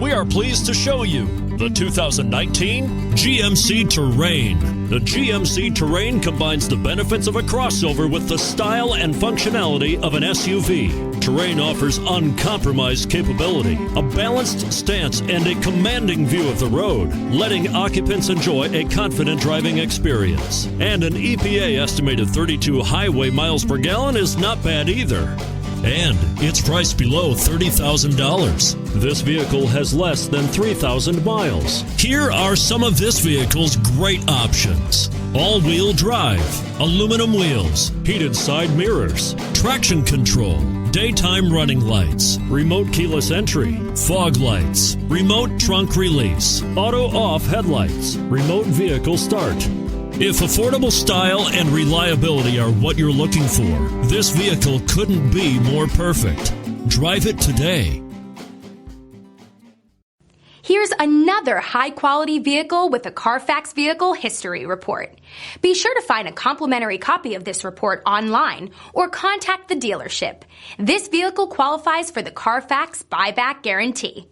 We are pleased to show you the 2019 GMC Terrain. The GMC Terrain combines the benefits of a crossover with the style and functionality of an SUV. Terrain offers uncompromised capability, a balanced stance, and a commanding view of the road, letting occupants enjoy a confident driving experience. And an EPA estimated 32 highway miles per gallon is not bad either. And it's priced below $30,000. This vehicle has less than 3,000 miles. Here are some of this vehicle's great options: all-wheel drive, aluminum wheels, heated side mirrors, traction control, daytime running lights, remote keyless entry, fog lights, remote trunk release, auto-off headlights, remote vehicle start. If affordable style and reliability are what you're looking for, this vehicle couldn't be more perfect. Drive it today. Here's another high-quality vehicle with a Carfax Vehicle History Report. Be sure to find a complimentary copy of this report online or contact the dealership. This vehicle qualifies for the Carfax Buyback Guarantee.